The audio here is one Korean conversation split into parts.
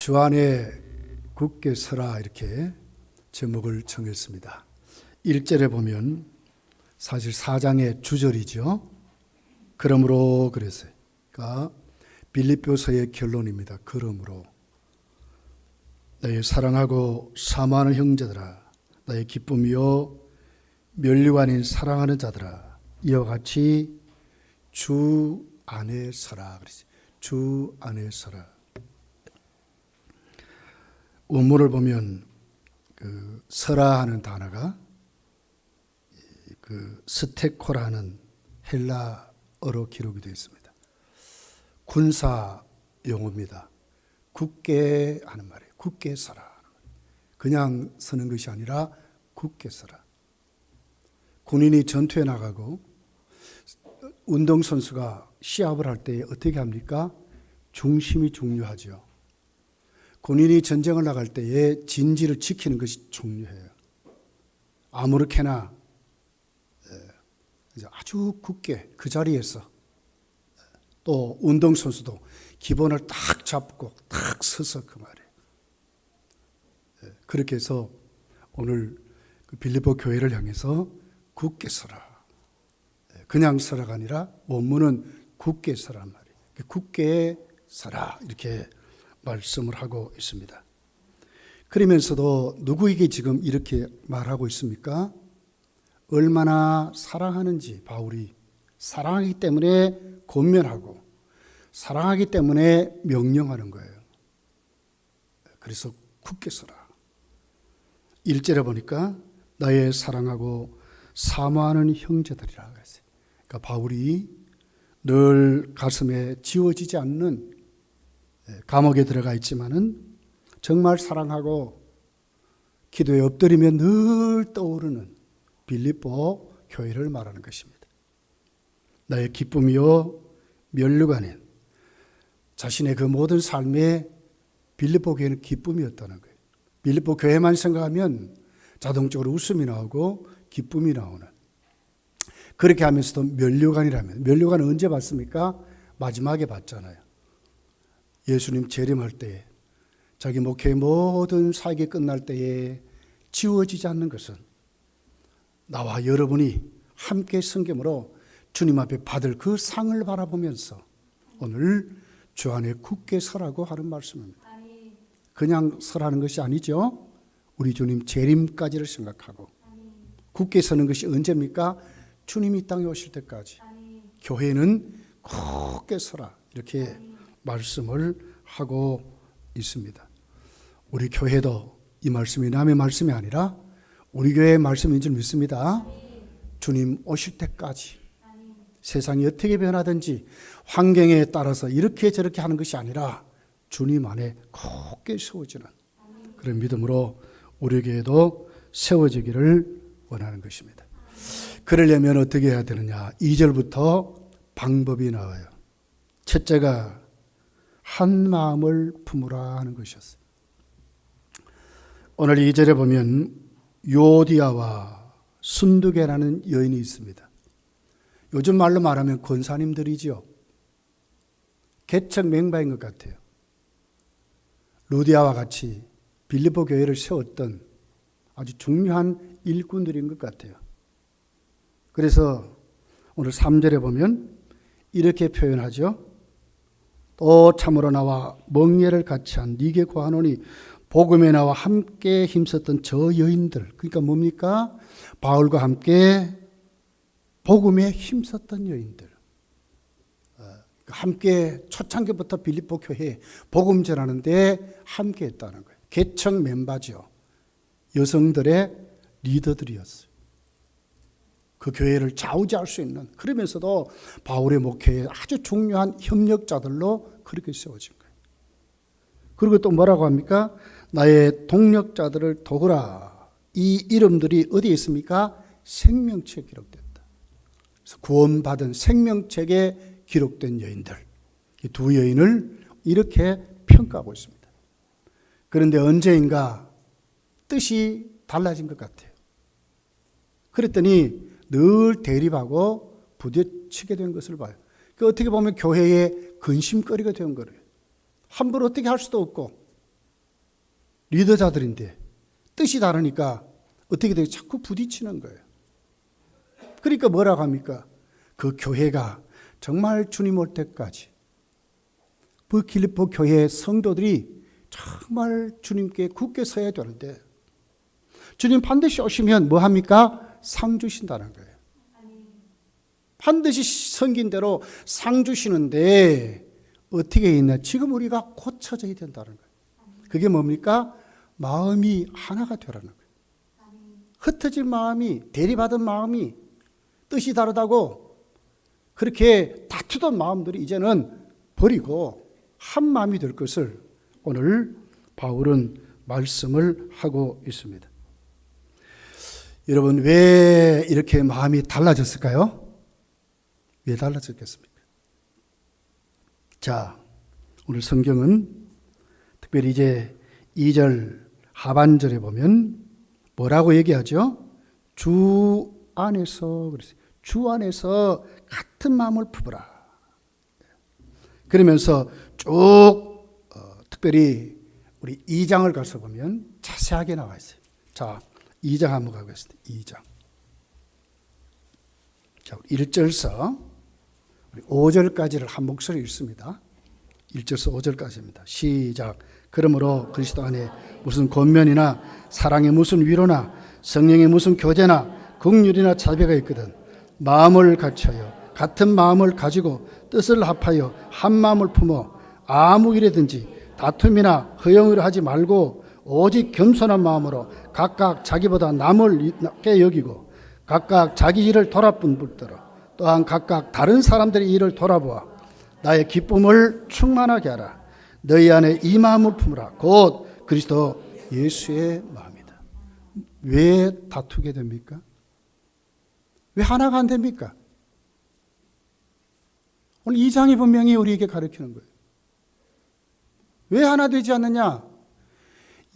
주 안에 굳게 서라 이렇게 제목을 정했습니다. 1절에 보면 사실 4장의 주절이죠. 그러므로 그랬어요. 그러니까 빌립보서의 결론입니다. 그러므로 나의 사랑하고 사모하는 형제들아, 나의 기쁨이요 면류가 아닌 사랑하는 자들아, 이와 같이 주 안에 서라 그랬어요. 주 안에 서라. 원문을 보면 그 서라 하는 단어가 그 스테코라는 헬라어로 기록이 되어 있습니다. 군사 용어입니다. 굳게 하는 말이에요. 굳게 서라. 그냥 서는 것이 아니라 굳게 서라. 군인이 전투에 나가고 운동선수가 시합을 할 때 어떻게 합니까? 중심이 중요하죠. 군인이 전쟁을 나갈 때에 진지를 지키는 것이 중요해요. 아무렇게나 아주 굳게 그 자리에서, 또 운동선수도 기본을 딱 잡고 딱 서서 그 말이에요. 그렇게 해서 오늘 빌립보 교회를 향해서 굳게 서라. 그냥 서라가 아니라 원문은 굳게 서란 말이에요. 굳게 서라 이렇게 말씀을 하고 있습니다. 그러면서도 누구에게 지금 이렇게 말하고 있습니까? 얼마나 사랑하는지 바울이 사랑하기 때문에 권면하고 사랑하기 때문에 명령하는 거예요. 그래서 굳게 서라. 1절에 보니까 나의 사랑하고 사모하는 형제들이라 그랬어요. 그러니까 바울이 늘 가슴에 지워지지 않는 감옥에 들어가 있지만은 정말 사랑하고 기도에 엎드리며 늘 떠오르는 빌립보 교회를 말하는 것입니다. 나의 기쁨이요 면류가 아닌 자신의 그 모든 삶에 빌립보 교회는 기쁨이었다는 거예요. 빌립보 교회만 생각하면 자동적으로 웃음이 나오고 기쁨이 나오는, 그렇게 하면서도 면류관이라면, 면류관은 언제 받습니까? 마지막에 받잖아요. 예수님 재림할 때에, 자기 목회의 모든 사역이 끝날 때에 지워지지 않는 것은 나와 여러분이 함께 성김으로 주님 앞에 받을 그 상을 바라보면서 오늘 주 안에 굳게 서라고 하는 말씀입니다. 그냥 서라는 것이 아니죠. 우리 주님 재림까지를 생각하고 굳게 서는 것이 언제입니까? 주님이 이 땅에 오실 때까지. 교회는 굳게 서라 이렇게 말씀을 하고 있습니다. 우리 교회도 이 말씀이 남의 말씀이 아니라 우리 교회의 말씀인 줄 믿습니다. 주님 오실 때까지 세상이 어떻게 변하든지 환경에 따라서 이렇게 저렇게 하는 것이 아니라 주님 안에 굳게 세워지는 그런 믿음으로 우리 교회도 세워지기를 원하는 것입니다. 그러려면 어떻게 해야 되느냐? 2절부터 방법이 나와요. 첫째가 한 마음을 품으라 하는 것이었어요. 오늘 2절에 보면 요디아와 순두계라는 여인이 있습니다. 요즘 말로 말하면 권사님들이지요. 개척 맹바인 것 같아요. 루디아와 같이 빌립보 교회를 세웠던 아주 중요한 일꾼들인 것 같아요. 그래서 오늘 3절에 보면 이렇게 표현하죠. 또 참으로 나와 멍에를 같이 한 네게 구하노니 복음에 나와 함께 힘썼던 저 여인들, 그러니까 뭡니까? 바울과 함께 복음에 힘썼던 여인들, 함께 초창기부터 빌립보 교회에 복음 전하는데 함께 했다는 거예요. 개척 멤버죠. 여성들의 리더들이었어요. 그 교회를 좌우지할 수 있는, 그러면서도 바울의 목회에 아주 중요한 협력자들로 그렇게 세워진 거예요. 그리고 또 뭐라고 합니까? 나의 동력자들을 도구라. 이 이름들이 어디에 있습니까? 생명책에 기록됐다. 그래서 구원받은 생명책에 기록된 여인들, 이 두 여인을 이렇게 평가하고 있습니다. 그런데 언제인가 뜻이 달라진 것 같아요. 그랬더니 늘 대립하고 부딪히게 된 것을 봐요. 어떻게 보면 교회의 근심거리가 된 거예요. 함부로 어떻게 할 수도 없고 리더자들인데 뜻이 다르니까 어떻게 돼요? 자꾸 부딪히는 거예요. 그러니까 뭐라고 합니까? 그 교회가 정말 주님 올 때까지 그 빌립보 교회 성도들이 정말 주님께 굳게 서야 되는데 주님 반드시 오시면 뭐 합니까? 상 주신다는 거예요. 반드시 섬긴 대로 상 주시는데 어떻게 있냐? 지금 우리가 고쳐져야 된다는 거예요. 그게 뭡니까? 마음이 하나가 되라는 거예요. 흩어진 마음이, 대리받은 마음이, 뜻이 다르다고 그렇게 다투던 마음들이 이제는 버리고 한 마음이 될 것을 오늘 바울은 말씀을 하고 있습니다. 여러분, 왜 이렇게 마음이 달라졌을까요? 왜 달라졌겠습니까? 자, 오늘 성경은 특별히 이제 2절 하반절에 보면 뭐라고 얘기하죠? 주 안에서, 그랬어요. 주 안에서 같은 마음을 품으라. 그러면서 쭉 특별히 우리 2장을 가서 보면 자세하게 나와 있어요. 자, 2장 한번 가겠습니다. 2장. 자, 1절서 5절까지를 한 목소리 읽습니다. 1절서 5절까지입니다. 시작. 그러므로 그리스도 안에 무슨 권면이나 사랑의 무슨 위로나 성령의 무슨 교제나 긍휼이나 자비가 있거든 마음을 갖춰요. 같은 마음을 가지고 뜻을 합하여 한 마음을 품어 아무 일이든지 다툼이나 허영을 하지 말고 오직 겸손한 마음으로 각각 자기보다 남을 낮게 여기고 각각 자기 일을 돌아뿐불더러 또한 각각 다른 사람들의 일을 돌아보아 나의 기쁨을 충만하게 하라. 너희 안에 이 마음을 품으라. 곧 그리스도 예수의 마음이다. 왜 다투게 됩니까? 왜 하나가 안 됩니까? 오늘 2장이 분명히 우리에게 가르치는 거예요. 왜 하나 되지 않느냐?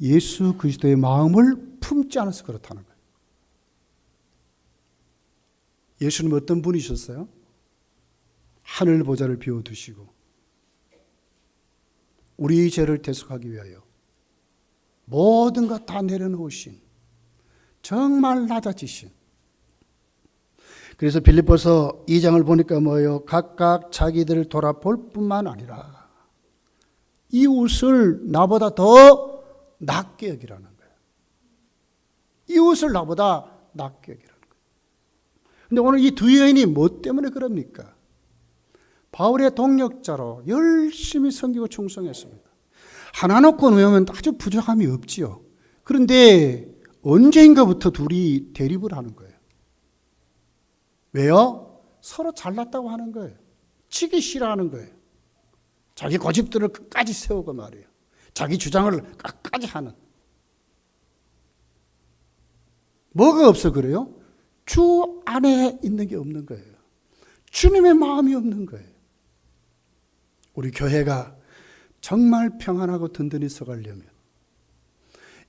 예수 그리스도의 마음을 품지 않아서 그렇다는 거예요. 예수님 어떤 분이셨어요? 하늘 보좌를 비워두시고 우리의 죄를 대속하기 위하여 모든 것 다 내려놓으신 정말 낮아지신. 그래서 빌립보서 2장을 보니까 뭐예요? 각각 자기들을 돌아볼 뿐만 아니라 이웃을 나보다 더 낮게 여기라는 거예요. 이웃을 나보다 낮게 여기라는 거예요. 근데 오늘 이 두 여인이 뭐 때문에 그럽니까? 바울의 동력자로 열심히 섬기고 충성했습니다. 하나 놓고 놓으면 아주 부족함이 없지요. 그런데 언제인가부터 둘이 대립을 하는 거예요. 왜요? 서로 잘났다고 하는 거예요. 치기 싫어하는 거예요. 자기 고집들을 끝까지 세우고 말이에요. 자기 주장을 끝까지 하는. 뭐가 없어 그래요? 주 안에 있는 게 없는 거예요. 주님의 마음이 없는 거예요. 우리 교회가 정말 평안하고 든든히 서가려면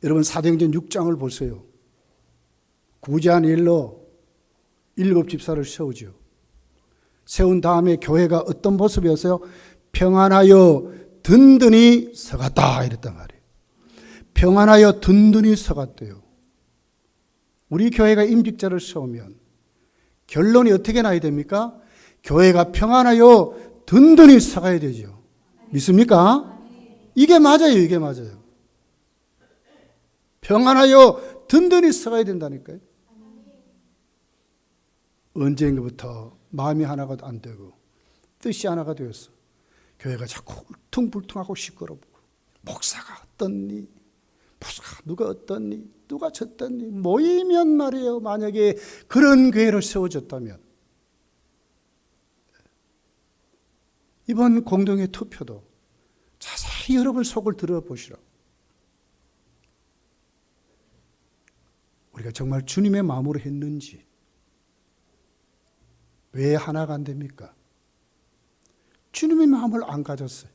여러분 사도행전 6장을 보세요. 구제한 일로 7 집사를 세우죠. 세운 다음에 교회가 어떤 모습이었어요? 평안하여 든든히 서갔다 이랬단 말이에요. 평안하여 든든히 서갔대요. 우리 교회가 임직자를 세우면 결론이 어떻게 나야 됩니까? 교회가 평안하여 든든히 서가야 되죠. 믿습니까? 이게 맞아요. 이게 맞아요. 평안하여 든든히 서가야 된다니까요. 언젠가부터 마음이 하나가 안 되고 뜻이 하나가 되었어. 교회가 자꾸 울퉁불퉁하고 시끄럽고 목사가 어떻니? 목사가 누가 어떻니? 누가 졌더니 모이면 말이에요. 만약에 그런 교회로 세워졌다면 이번 공동의 투표도 자세히 여러분 속을 들어보시라고. 우리가 정말 주님의 마음으로 했는지 왜 하나가 안 됩니까? 주님의 마음을 안 가졌어요.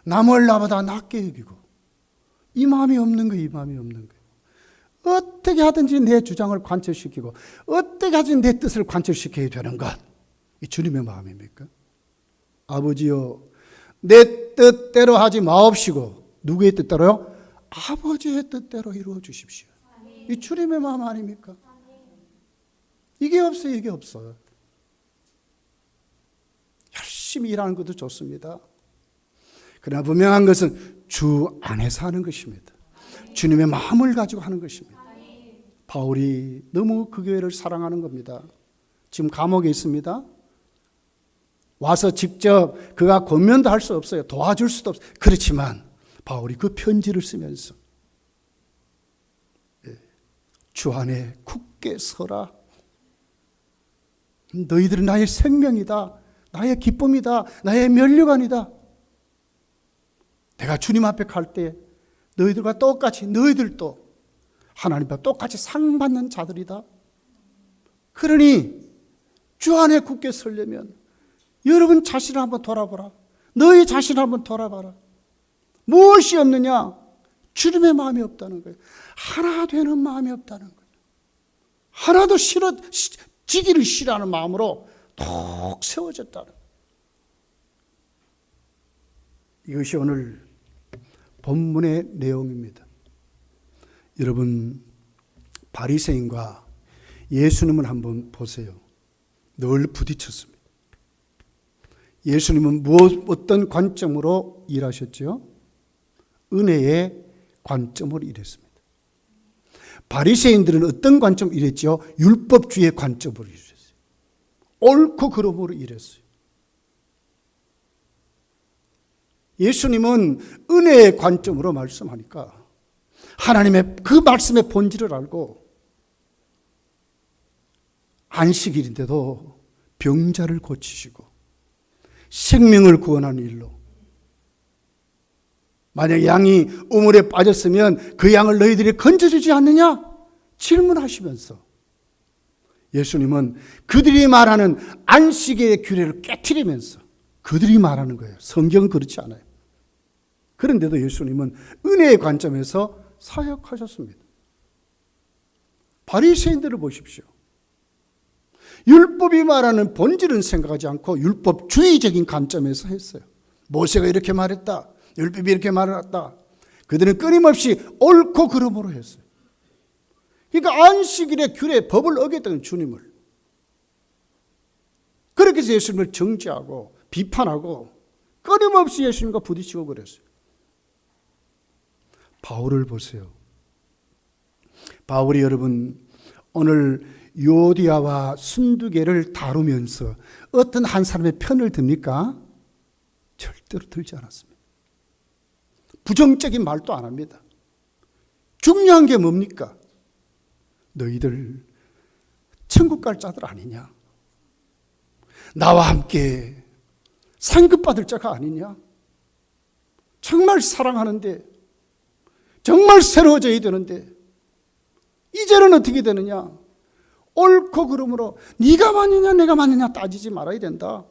남을 나보다 낮게 여기고 이 마음이 없는 거예요. 이 마음이 없는 거예요. 어떻게 하든지 내 주장을 관철시키고 어떻게 하든지 내 뜻을 관철시켜야 되는 것. 이 주님의 마음입니까? 아버지여 내 뜻대로 하지 마옵시고 누구의 뜻대로요? 아버지의 뜻대로 이루어 주십시오. 이 주님의 마음 아닙니까? 이게 없어요. 이게 없어요. 열심히 일하는 것도 좋습니다. 그러나 분명한 것은 주 안에서 하는 것입니다. 주님의 마음을 가지고 하는 것입니다. 바울이 너무 그 교회를 사랑하는 겁니다. 지금 감옥에 있습니다. 와서 직접 그가 권면도 할 수 없어요. 도와줄 수도 없어요. 그렇지만 바울이 그 편지를 쓰면서 주 안에 굳게 서라. 너희들은 나의 생명이다. 나의 기쁨이다. 나의 면류관이다. 내가 주님 앞에 갈 때 너희들과 똑같이 너희들도 하나님 앞에 똑같이 상 받는 자들이다. 그러니 주 안에 굳게 서려면 여러분 자신을 한번 돌아보라. 너희 자신을 한번 돌아봐라. 무엇이 없느냐? 주님의 마음이 없다는 거예요. 하나 되는 마음이 없다는 거예요. 하나도 지기를 싫어하는 마음으로 톡 세워졌다는 거예요. 이것이 오늘 본문의 내용입니다. 여러분, 바리새인과 예수님을 한번 보세요. 늘 부딪혔습니다. 예수님은 어떤 관점으로 일하셨죠? 은혜의 관점으로 일했습니다. 바리새인들은 어떤 관점으로 일했죠? 율법주의의 관점으로 일했어요. 옳고 그름으로 일했어요. 예수님은 은혜의 관점으로 말씀하니까 하나님의 그 말씀의 본질을 알고 안식일인데도 병자를 고치시고 생명을 구원하는 일로, 만약 양이 우물에 빠졌으면 그 양을 너희들이 건져주지 않느냐? 질문하시면서 예수님은 그들이 말하는 안식의 규례를 깨트리면서 그들이 말하는 거예요. 성경은 그렇지 않아요. 그런데도 예수님은 은혜의 관점에서 사역하셨습니다. 바리새인들을 보십시오. 율법이 말하는 본질은 생각하지 않고 율법주의적인 관점에서 했어요. 모세가 이렇게 말했다. 율법이 이렇게 말했다. 그들은 끊임없이 옳고 그름으로 했어요. 그러니까 안식일의 규례, 법을 어겼던 주님을, 그렇게 해서 예수님을 정죄하고 비판하고 끊임없이 예수님과 부딪히고 그랬어요. 바울을 보세요. 바울이 여러분 오늘 요디아와 순두개를 다루면서 어떤 한 사람의 편을 듭니까? 절대로 들지 않았습니다. 부정적인 말도 안 합니다. 중요한 게 뭡니까? 너희들 천국 갈 자들 아니냐? 나와 함께 상급받을 자가 아니냐? 정말 사랑하는데, 정말 새로워져야 되는데 이제는 어떻게 되느냐? 옳고 그름으로 네가 맞느냐 내가 맞느냐 따지지 말아야 된다.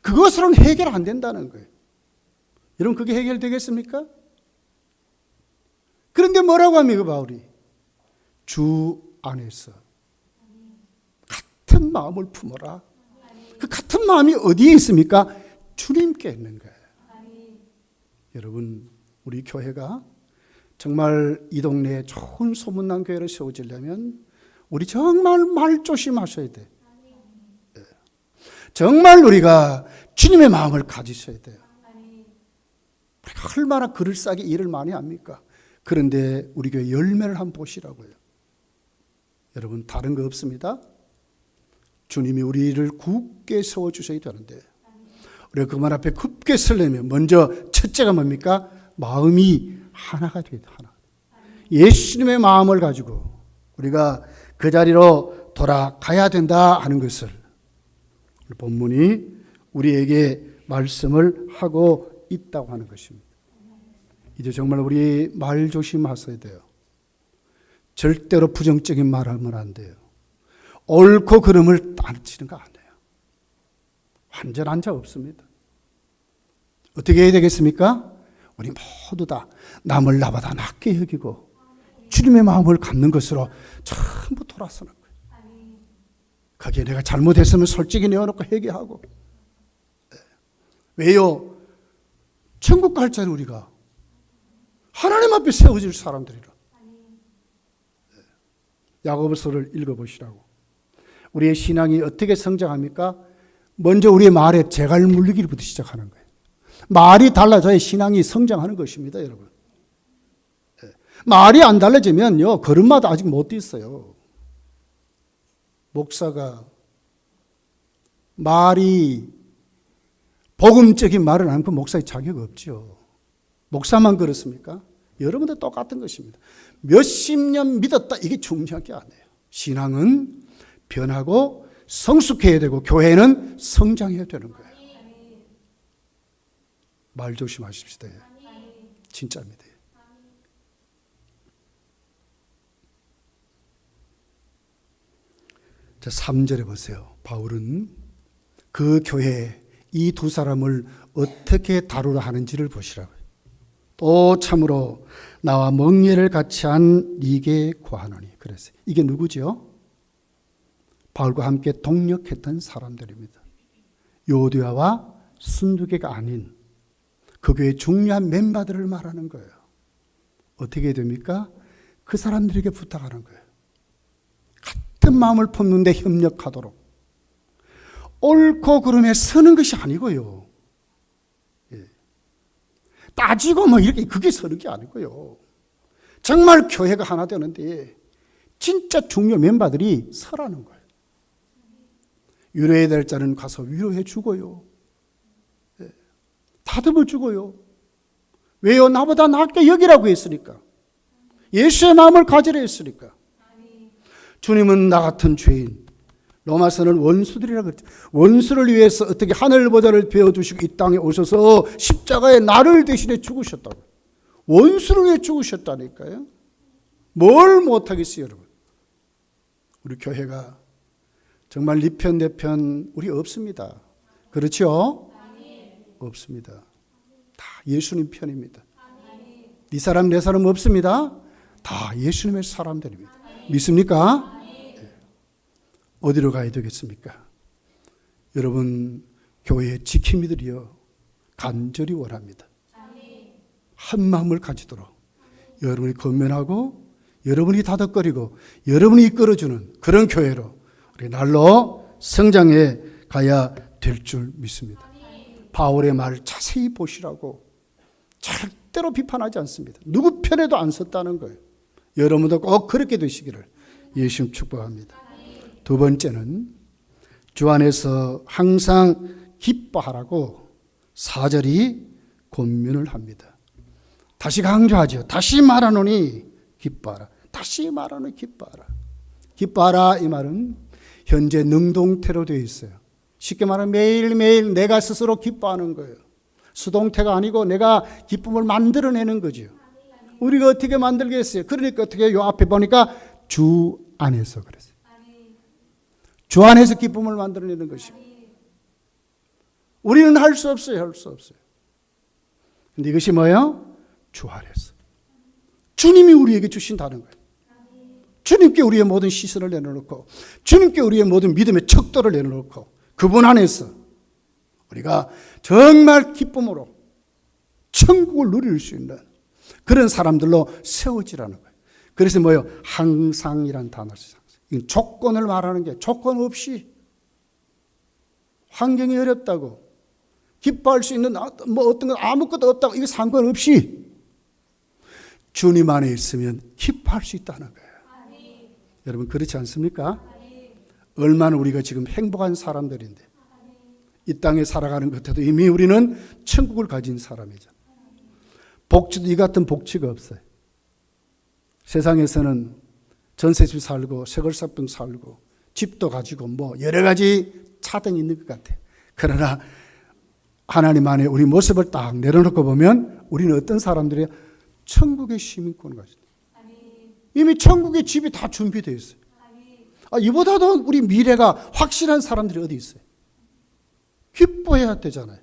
그것으로는 해결 안 된다는 거예요. 여러분, 그게 해결되겠습니까? 그런데 뭐라고 합니까 바울이? 주 안에서 같은 마음을 품어라. 그 같은 마음이 어디에 있습니까? 주님께 있는 거예요. 여러분, 우리 교회가 정말 이 동네에 좋은 소문난 교회를 세워지려면 우리 정말 말 조심하셔야 돼. 정말 우리가 주님의 마음을 가지셔야 돼요. 우리가 얼마나 그럴싸하게 일을 많이 합니까? 그런데 우리 교회 열매를 한번 보시라고요. 여러분, 다른 거 없습니다. 주님이 우리를 굳게 세워주셔야 되는데 우리가 그만 앞에 굳게 서려면 먼저 첫째가 뭡니까? 마음이 하나가 돼야 돼. 하나. 예수님의 마음을 가지고 우리가 그 자리로 돌아가야 된다 하는 것을 본문이 우리에게 말씀을 하고 있다고 하는 것입니다. 이제 정말 우리 말 조심하셔야 돼요. 절대로 부정적인 말하면 안 돼요. 옳고 그름을 따르치는 거 아니에요. 완전한 자 없습니다. 어떻게 해야 되겠습니까? 우리 모두 다 남을 나보다 낮게 여기고 주님의 마음을 갖는 것으로 전부 돌아서는 거예요. 거기에 내가 잘못했으면 솔직히 내어놓고 회개하고. 왜요? 천국 갈 자를 우리가 하나님 앞에 세워질 사람들이라. 야고보서를 읽어보시라고. 우리의 신앙이 어떻게 성장합니까? 먼저 우리의 말에 재갈 물리기부터 시작하는 거예요. 말이 달라져야 신앙이 성장하는 것입니다, 여러분. 말이 안 달라지면요, 걸음마다 아직 못 뛰었어요. 목사가 말이 복음적인 말을 안 하면 그 목사의 자격이 없죠. 목사만 그렇습니까? 여러분도 똑같은 것입니다. 몇십 년 믿었다, 이게 중요한 게 아니에요. 신앙은 변하고 성숙해야 되고 교회는 성장해야 되는 거예요. 말 조심하십시다. 진짜입니다. 자, 3절에 보세요. 바울은 그 교회에 이 두 사람을 어떻게 다루라 하는지를 보시라고요. 또 참으로 나와 멍에를 같이 한 니게 구하노니. 그래서 이게 누구죠? 바울과 함께 동역했던 사람들입니다. 요디아와 순두개가 아닌 그 교회의 중요한 멤버들을 말하는 거예요. 어떻게 됩니까? 그 사람들에게 부탁하는 거예요. 같은 마음을 품는데 협력하도록. 옳고 그름에 서는 것이 아니고요. 따지고 뭐 이렇게 그게 서는 게 아니고요. 정말 교회가 하나 되는데 진짜 중요 멤버들이 서라는 거예요. 위로해야 될 자는 가서 위로해 주고요. 다듬어 주고요. 왜요? 나보다 낫게 여기라고 했으니까. 예수의 마음을 가지려 했으니까. 주님은 나 같은 죄인, 로마서는 원수들이라고 그랬죠. 원수를 위해서 어떻게 하늘보좌를 베어주시고 이 땅에 오셔서 십자가에 나를 대신해 죽으셨다고. 원수를 위해 죽으셨다니까요. 뭘 못하겠어요, 여러분. 우리 교회가 정말 네 편, 내 편 우리 없습니다. 그렇죠? 없습니다. 다 예수님 편입니다. 네 사람 내 사람 없습니다. 다 예수님의 사람들입니다. 믿습니까? 어디로 가야 되겠습니까? 여러분 교회의 지킴이들이요 간절히 원합니다. 한 마음을 가지도록 여러분이 건면하고 여러분이 다독거리고 여러분이 이끌어주는 그런 교회로 우리 날로 성장해 가야 될 줄 믿습니다. 바울의 말을 자세히 보시라고. 절대로 비판하지 않습니다. 누구 편에도 안 섰다는 거예요. 여러분도 꼭 그렇게 되시기를 예수님 축복합니다. 두 번째는 주 안에서 항상 기뻐하라고 4절이 권면을 합니다. 다시 강조하죠. 다시 말하노니 기뻐하라. 다시 말하노니 기뻐하라. 기뻐하라 이 말은 현재 능동태로 되어 있어요. 쉽게 말하면 매일매일 내가 스스로 기뻐하는 거예요. 수동태가 아니고 내가 기쁨을 만들어내는 거죠. 우리가 어떻게 만들겠어요? 그러니까 어떻게 요 앞에 보니까 주 안에서 그랬어요. 주 안에서 기쁨을 만들어내는 것입니다. 우리는 할 수 없어요. 할 수 없어요. 근데 이것이 뭐예요? 주 안에서. 주님이 우리에게 주신다는 거예요. 주님께 우리의 모든 시선을 내려놓고 주님께 우리의 모든 믿음의 척도를 내려놓고 그분 안에서 우리가 정말 기쁨으로 천국을 누릴 수 있는 그런 사람들로 세워지라는 거예요. 그래서 뭐예요? 항상이라는 단어를 써요. 조건을 말하는 게 조건 없이 환경이 어렵다고 기뻐할 수 있는 뭐 어떤 건 아무것도 없다고 이거 상관없이 주님 안에 있으면 기뻐할 수 있다는 거예요. 여러분 그렇지 않습니까? 얼마나 우리가 지금 행복한 사람들인데 이 땅에 살아가는 것 같아도 이미 우리는 천국을 가진 사람이죠. 복지도 이 같은 복지가 없어요. 세상에서는 전세집 살고 세골사병 살고 집도 가지고 뭐 여러 가지 차등이 있는 것 같아요. 그러나 하나님 안에 우리 모습을 딱 내려놓고 보면 우리는 어떤 사람들이에요? 천국의 시민권을 가지고 이미 천국의 집이 다 준비되어 있어요. 이보다도 우리 미래가 확실한 사람들이 어디 있어요? 기뻐해야 되잖아요.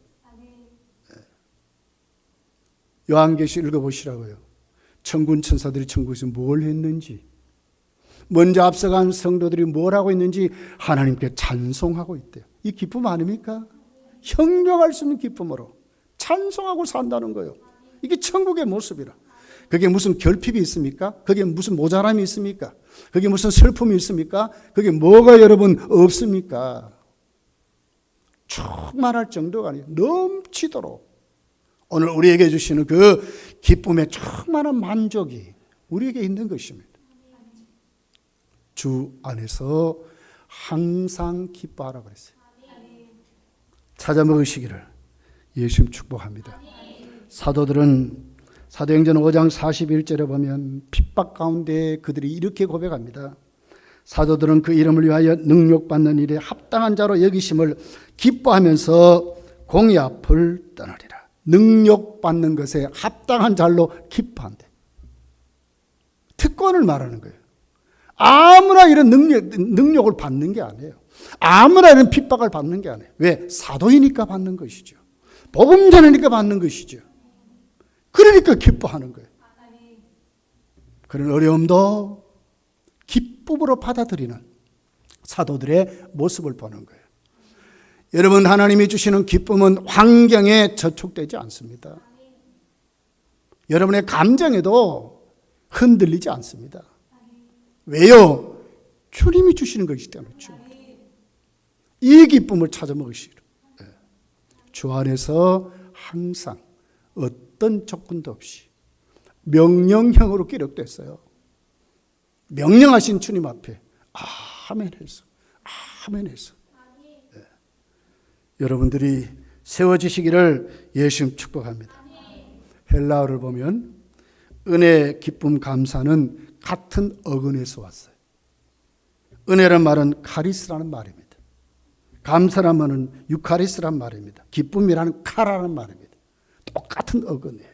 요한계시 읽어보시라고요. 천군 천사들이 천국에서 뭘 했는지 먼저 앞서간 성도들이 뭘 하고 있는지 하나님께 찬송하고 있대요. 이 기쁨 아닙니까? 형용할 수 없는 기쁨으로 찬송하고 산다는 거예요. 이게 천국의 모습이라. 그게 무슨 결핍이 있습니까? 그게 무슨 모자람이 있습니까? 그게 무슨 슬픔이 있습니까? 그게 뭐가 여러분 없습니까? 충만할 정도가 아니에요. 넘치도록 오늘 우리에게 주시는 그 기쁨의 충만한 만족이 우리에게 있는 것입니다. 주 안에서 항상 기뻐하라 그랬어요. 찾아 먹으시기를 예수님 축복합니다. 사도들은 사도행전 5장 41절에 보면 핍박 가운데 그들이 이렇게 고백합니다. 사도들은 그 이름을 위하여 능력받는 일에 합당한 자로 여기심을 기뻐하면서 공의 앞을 떠나리라. 능력받는 것에 합당한 자로 기뻐한대. 특권을 말하는 거예요. 아무나 이런 능력을 받는 게 아니에요. 아무나 이런 핍박을 받는 게 아니에요. 왜? 사도이니까 받는 것이죠. 복음자니까 받는 것이죠. 그러니까 기뻐하는 거예요. 그런 어려움도 기쁨으로 받아들이는 사도들의 모습을 보는 거예요. 여러분, 하나님이 주시는 기쁨은 환경에 저촉되지 않습니다. 여러분의 감정에도 흔들리지 않습니다. 왜요? 주님이 주시는 것이기 때문이죠. 이 기쁨을 찾아 먹으시기를. 주 안에서 항상 어떤 조건도 없이 명령형으로 기록됐어요. 명령하신 주님 앞에 아멘 해서 아멘 해서 여러분들이 세워지시기를 예수님 축복합니다. 헬라어를 보면 은혜, 기쁨, 감사는 같은 어근에서 왔어요. 은혜란 말은 카리스라는 말입니다. 감사란 말은 유카리스란 말입니다. 기쁨이라는 카라는 말입니다. 똑같은 어근이에요.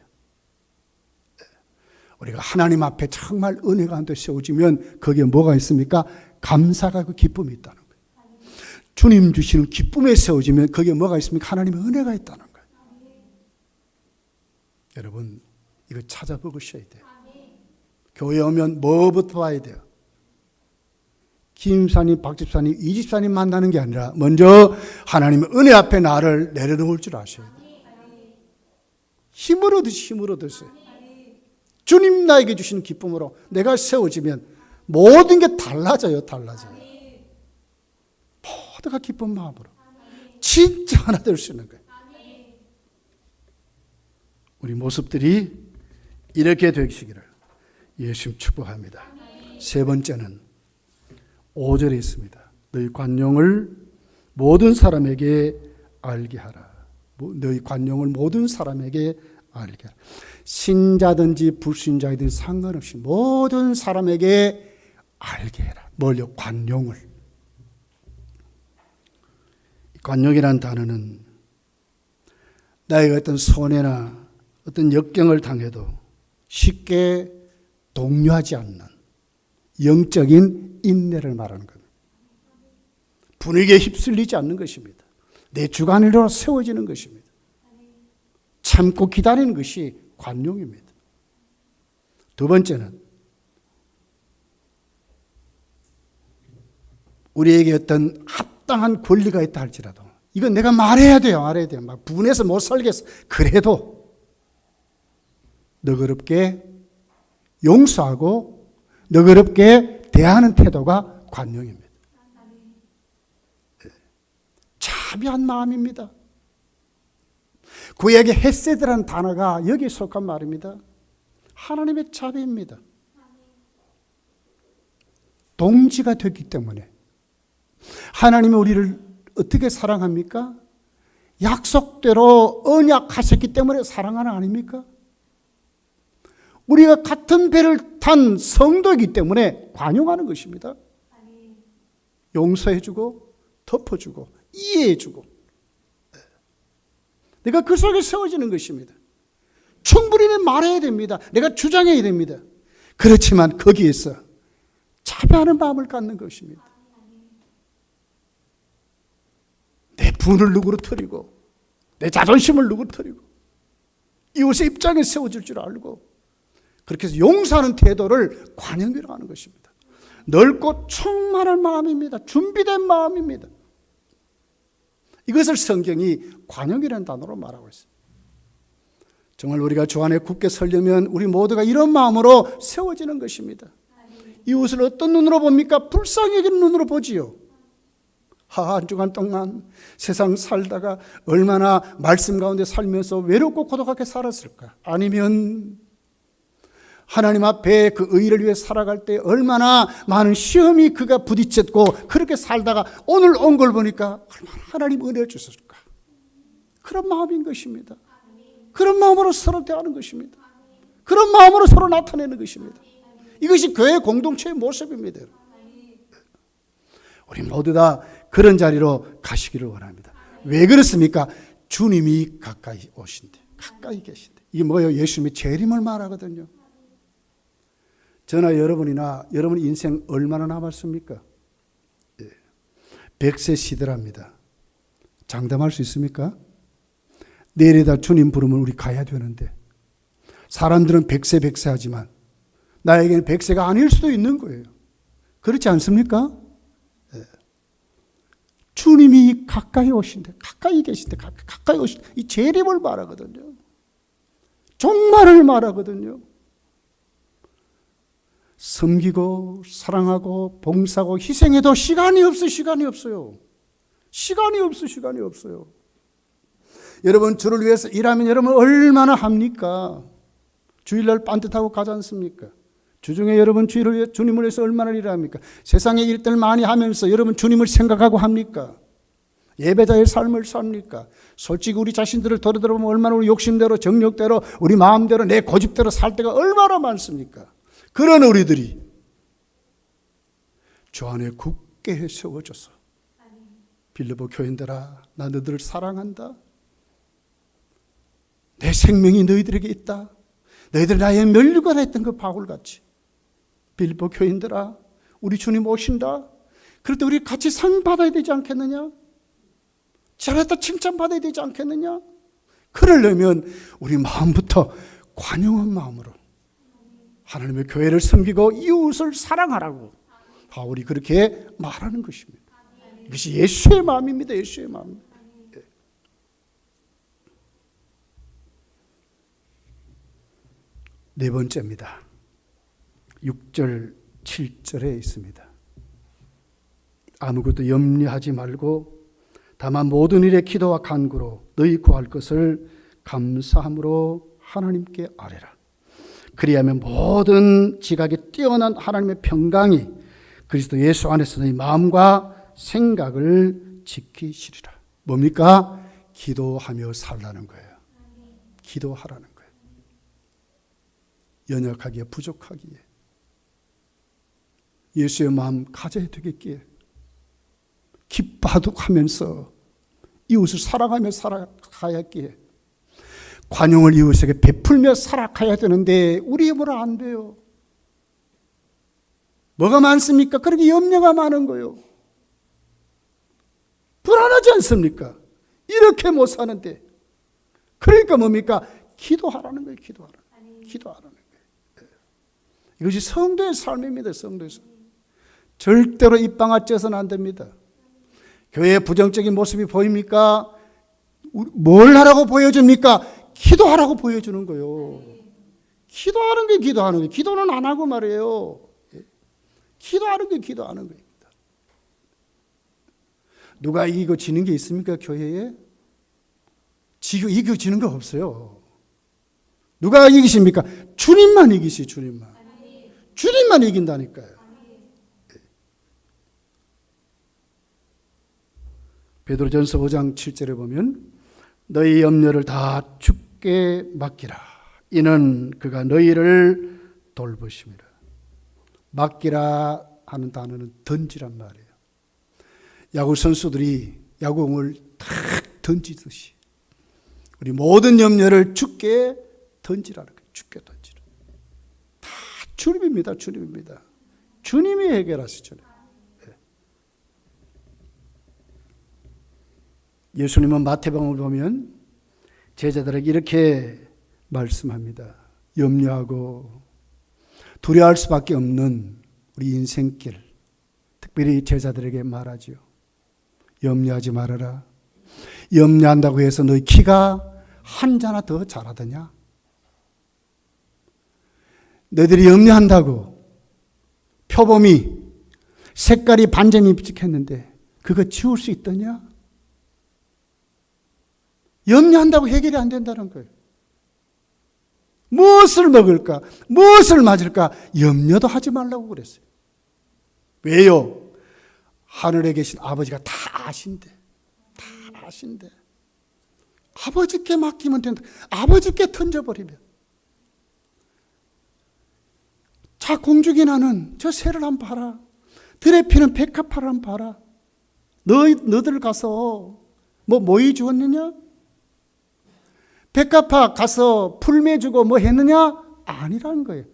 우리가 하나님 앞에 정말 은혜가 안 돼 세워지면 거기에 뭐가 있습니까? 감사가 그 기쁨이 있다는 거예요. 주님 주시는 기쁨에 세워지면 거기에 뭐가 있습니까? 하나님의 은혜가 있다는 거예요. 여러분, 이거 찾아보셔야 돼요. 교회 오면 뭐부터 봐야 돼요? 김 집사님, 박 집사님, 이 집사님 만나는 게 아니라 먼저 하나님의 은혜 앞에 나를 내려놓을 줄 아셔야 돼요. 힘을 얻으세요. 주님 나에게 주시는 기쁨으로 내가 세워지면 모든 게 달라져요. 모두가 기쁜 마음으로 진짜 하나 될 수 있는 거예요. 우리 모습들이 이렇게 되시기를 예수님 축복합니다. 세 번째는 5절에 있습니다. 너희 관용을 모든 사람에게 알게 하라. 너희 관용을 모든 사람에게 알게 하라. 신자든지 불신자이든 상관없이 모든 사람에게 알게 해라. 뭘요? 관용을. 관용이라는 단어는 나의 어떤 손해나 어떤 역경을 당해도 쉽게 동요하지 않는 영적인 인내를 말하는 겁니다. 분위기에 휩쓸리지 않는 것입니다. 내 주관으로 세워지는 것입니다. 참고 기다리는 것이 관용입니다. 두 번째는 우리에게 어떤 합당한 권리가 있다 할지라도 이건 내가 말해야 돼요. 막 분해서 못 살겠어. 그래도 너그럽게 용서하고 너그럽게 대하는 태도가 관용입니다. 자비한 마음입니다. 구약의 헤세드라는 단어가 여기에 속한 말입니다. 하나님의 자비입니다. 동지가 됐기 때문에 하나님이 우리를 어떻게 사랑합니까? 약속대로 언약하셨기 때문에 사랑하는 아닙니까? 우리가 같은 배를 탄 성도이기 때문에 관용하는 것입니다. 용서해주고 덮어주고 이해해주고 내가 그 속에 세워지는 것입니다. 충분히 말해야 됩니다. 내가 주장해야 됩니다. 그렇지만 거기에서 자비하는 마음을 갖는 것입니다. 내 분을 누그러뜨리고 내 자존심을 누그러뜨리고 이웃의 입장에 세워질 줄 알고 그렇게 해서 용서하는 태도를 관용이라고 하는 것입니다. 넓고 충만한 마음입니다. 준비된 마음입니다. 이것을 성경이 관용이라는 단어로 말하고 있습니다. 정말 우리가 주 안에 굳게 서려면 우리 모두가 이런 마음으로 세워지는 것입니다. 이웃을 어떤 눈으로 봅니까? 불쌍히 여기는 눈으로 보지요. 한 주간 동안 세상 살다가 얼마나 말씀 가운데 살면서 외롭고 고독하게 살았을까? 아니면 하나님 앞에 그 의를 위해 살아갈 때 얼마나 많은 시험이 그가 부딪혔고 그렇게 살다가 오늘 온 걸 보니까 얼마나 하나님 은혜를 주셨을까? 그런 마음인 것입니다. 그런 마음으로 서로 대하는 것입니다. 그런 마음으로 서로 나타내는 것입니다. 이것이 교회 공동체의 모습입니다. 우리 모두 다 그런 자리로 가시기를 원합니다. 왜 그렇습니까? 주님이 가까이 오신대. 가까이 계신대. 이게 뭐예요? 예수님이 재림을 말하거든요. 저나 여러분이나 여러분 인생 얼마나 남았습니까? 100세 시대랍니다. 장담할 수 있습니까? 내일이다 주님 부르면 우리 가야 되는데 사람들은 100세 하지만 나에게는 100세가 아닐 수도 있는 거예요. 그렇지 않습니까? 주님이 가까이 오신대. 가까이 계신대. 가까이 오신대. 이 재림을 말하거든요. 종말을 말하거든요. 섬기고 사랑하고 봉사하고 희생해도 시간이 없어요. 시간이 없어요. 여러분 주를 위해서 일하면 여러분 얼마나 합니까? 주일날 빤듯하고 가지 않습니까? 주중에 여러분 주님을 위해서 얼마나 일합니까? 세상의 일들 많이 하면서 여러분 주님을 생각하고 합니까? 예배자의 삶을 삽니까? 솔직히 우리 자신들을 돌아보면 얼마나 우리 욕심대로 정욕대로 우리 마음대로 내 고집대로 살 때가 얼마나 많습니까? 그런 우리들이 주 안에 굳게 세워줘서 빌립보 교인들아 나 너희들을 사랑한다. 내 생명이 너희들에게 있다. 너희들 나의 면류관 했던 그 바울같이 빌립보 교인들아 우리 주님 오신다. 그럴 때 우리 같이 상 받아야 되지 않겠느냐? 잘했다 칭찬받아야 되지 않겠느냐? 그러려면 우리 마음부터 관용한 마음으로 하나님의 교회를 섬기고 이웃을 사랑하라고 바울이 그렇게 말하는 것입니다. 이것이 예수의 마음입니다. 예수의 마음. 네 번째입니다. 6절 7절에 있습니다. 아무것도 염려하지 말고 다만 모든 일에 기도와 간구로 너희 구할 것을 감사함으로 하나님께 아뢰라. 그리하면 모든 지각에 뛰어난 하나님의 평강이 그리스도 예수 안에서 너희 마음과 생각을 지키시리라. 뭡니까? 기도하며 살라는 거예요. 기도하라는 거예요. 연약하기에 부족하기에 예수의 마음 가져야 되겠기에 기뻐하면서 이웃을 사랑하며 살아가야 했기에 관용을 이웃에게 베풀며 살아가야 되는데 우리 힘으로 안 돼요. 뭐가 많습니까? 그렇게 염려가 많은 거예요. 불안하지 않습니까? 이렇게 못 사는데. 그러니까 뭡니까? 기도하라는 거예요. 기도하라는 거예요. 이것이 성도의 삶입니다. 성도의 삶. 절대로 입방아 쪄서는 안 됩니다. 교회의 부정적인 모습이 보입니까? 뭘 하라고 보여줍니까? 기도하라고 보여주는 거예요. 기도하는 게 기도하는 거예요. 기도는 안 하고 말이에요. 기도하는 게 기도하는 겁니다. 누가 이기고 지는 게 있습니까? 교회에? 이기고 지는 거 없어요. 누가 이기십니까? 주님만 이기시, 주님만. 주님만 이긴다니까요. 베드로전서 5장 7절에 보면 너희 염려를 다 주께 맡기라. 이는 그가 너희를 돌보심이라. 맡기라 하는 단어는 던지란 말이에요. 야구 선수들이 야구공을 탁 던지듯이 우리 모든 염려를 주께 던지라는 거예요. 주께 던지라. 다 주님입니다. 주님입니다. 주님이 해결하시죠. 예수님은 마태복음을 보면 제자들에게 이렇게 말씀합니다. 염려하고 두려워할 수밖에 없는 우리 인생길, 특별히 제자들에게 말하지요. 염려하지 말아라. 염려한다고 해서 너희 키가 한 자나 더 자라더냐? 너희들이 염려한다고 표범이 색깔이 반점이 비축했는데 그거 지울 수 있더냐? 염려한다고 해결이 안 된다는 거예요. 무엇을 먹을까? 무엇을 맞을까? 염려도 하지 말라고 그랬어요. 왜요? 하늘에 계신 아버지가 다 아신대. 다 아신대. 아버지께 맡기면 된다. 아버지께 던져버리면. 자, 공주기 나는 저 새를 한번 봐라. 들에 피는 백합화를 한번 봐라. 너들 가서 뭐 모이 주었느냐? 백합화 가서 풀매 주고 뭐 했느냐? 아니라는 거예요.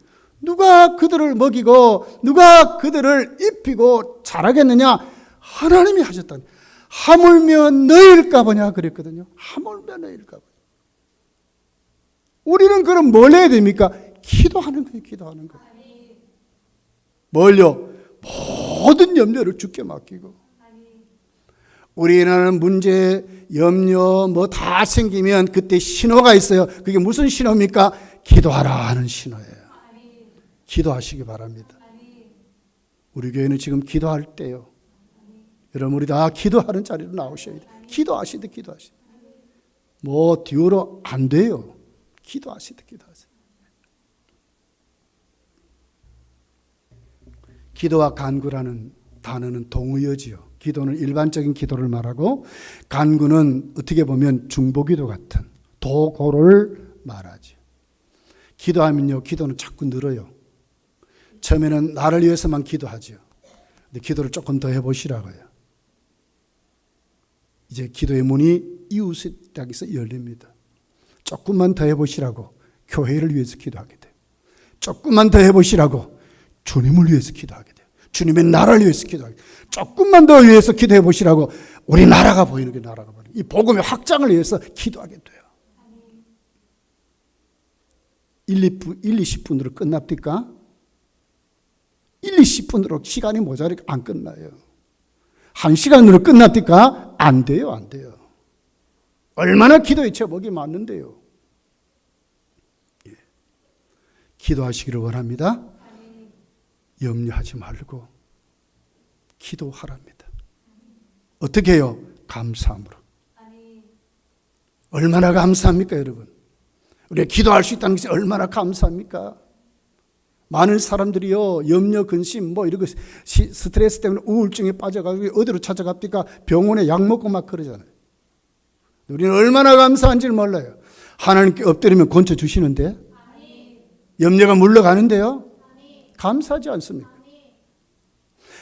누가 그들을 먹이고 누가 그들을 입히고 자라겠느냐? 하나님이 하셨다니. 하물며 너일까 보냐 그랬거든요. 하물며 너일까 보냐. 우리는 그럼 뭘 해야 됩니까? 기도하는 거예요. 기도하는 거예요. 뭘요? 모든 염려를 주께 맡기고. 우리나라는 문제, 염려 뭐 다 생기면 그때 신호가 있어요. 그게 무슨 신호입니까? 기도하라 하는 신호예요. 기도하시기 바랍니다. 우리 교회는 지금 기도할 때요. 여러분 우리 다 기도하는 자리로 나오셔야 돼요. 기도하시듯 기도하시듯. 뭐 뒤로 안 돼요. 기도하시듯 기도하세요. 기도와 간구라는 단어는 동의어지요. 기도는 일반적인 기도를 말하고 간구는 어떻게 보면 중보기도 같은 도고를 말하죠. 기도하면요. 기도는 자꾸 늘어요. 처음에는 나를 위해서만 기도하죠. 근데 기도를 조금 더 해보시라고요. 이제 기도의 문이 이웃에 향해서 열립니다. 조금만 더 해보시라고 교회를 위해서 기도하게 돼요. 조금만 더 해보시라고 주님을 위해서 기도하게 돼요. 주님의 나라를 위해서 기도하게 돼요. 조금만 더 위해서 기도해 보시라고 우리 나라가 보이는 게 나라가 보이는 이 복음의 확장을 위해서 기도하게 돼요. 20분으로 끝납니까? 20분으로 시간이 모자라니까 안 끝나요. 1시간으로 끝납니까? 안 돼요. 안 돼요. 얼마나 기도의 제목이 많은데요. 예. 기도하시기를 원합니다. 염려하지 말고 기도하랍니다. 어떻게 해요? 감사함으로. 얼마나 감사합니까, 여러분? 우리가 기도할 수 있다는 것이 얼마나 감사합니까? 많은 사람들이요, 염려, 근심, 뭐 이런 거 스트레스 때문에 우울증에 빠져가지고 어디로 찾아갑니까? 병원에 약 먹고 막 그러잖아요. 우리는 얼마나 감사한지를 몰라요. 하나님께 엎드리면 건져 주시는데, 염려가 물러가는데요. 감사하지 않습니까?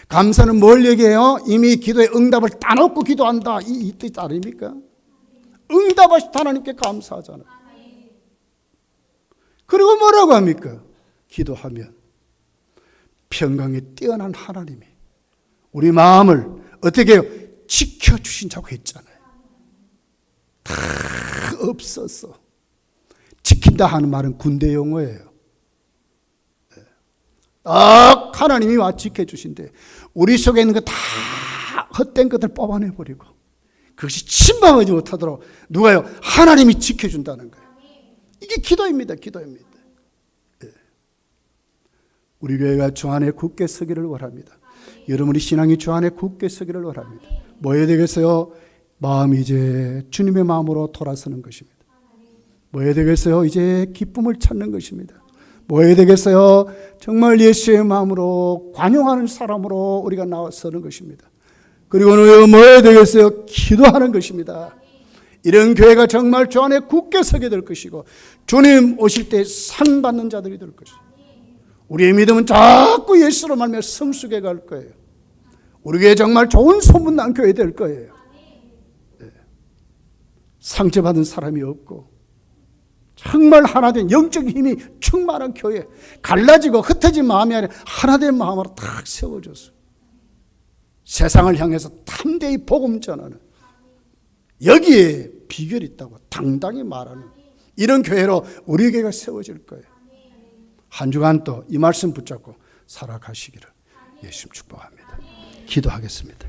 감사는 뭘 얘기해요? 이미 기도의 응답을 따놓고 기도한다. 이 뜻 아닙니까? 응답하신 하나님께 감사하잖아요. 그리고 뭐라고 합니까? 기도하면 평강에 뛰어난 하나님이 우리 마음을 어떻게 해요? 지켜주신다고 했잖아요. 다 없어서 지킨다 하는 말은 군대 용어예요. 딱 하나님이 와 지켜주신대. 우리 속에 있는 거 다 헛된 것들 뽑아내버리고 그것이 침범하지 못하도록 누가요? 하나님이 지켜준다는 거예요. 이게 기도입니다. 기도입니다. 우리 교회가 주 안에 굳게 서기를 원합니다. 여러분이 신앙이 주 안에 굳게 서기를 원합니다. 뭐 해야 되겠어요? 마음이 이제 주님의 마음으로 돌아서는 것입니다. 뭐 해야 되겠어요? 이제 기쁨을 찾는 것입니다. 뭐 해야 되겠어요? 정말 예수의 마음으로 관용하는 사람으로 우리가 나서는 것입니다. 그리고는 뭐 해야 되겠어요? 기도하는 것입니다. 이런 교회가 정말 주 안에 굳게 서게 될 것이고 주님 오실 때 상 받는 자들이 될 것입니다. 우리의 믿음은 자꾸 예수로 말미암아 성숙해 갈 거예요. 우리 교회 정말 좋은 소문난 교회 될 거예요. 네. 상처받은 사람이 없고 정말 하나된 영적 힘이 충만한 교회, 갈라지고 흩어진 마음이 아니라 하나된 마음으로 딱 세워졌어요. 세상을 향해서 담대히 복음 전하는 여기에 비결이 있다고 당당히 말하는 이런 교회로 우리 교회가 세워질 거예요. 한 주간 또 이 말씀 붙잡고 살아가시기를 예수님 축복합니다. 기도하겠습니다.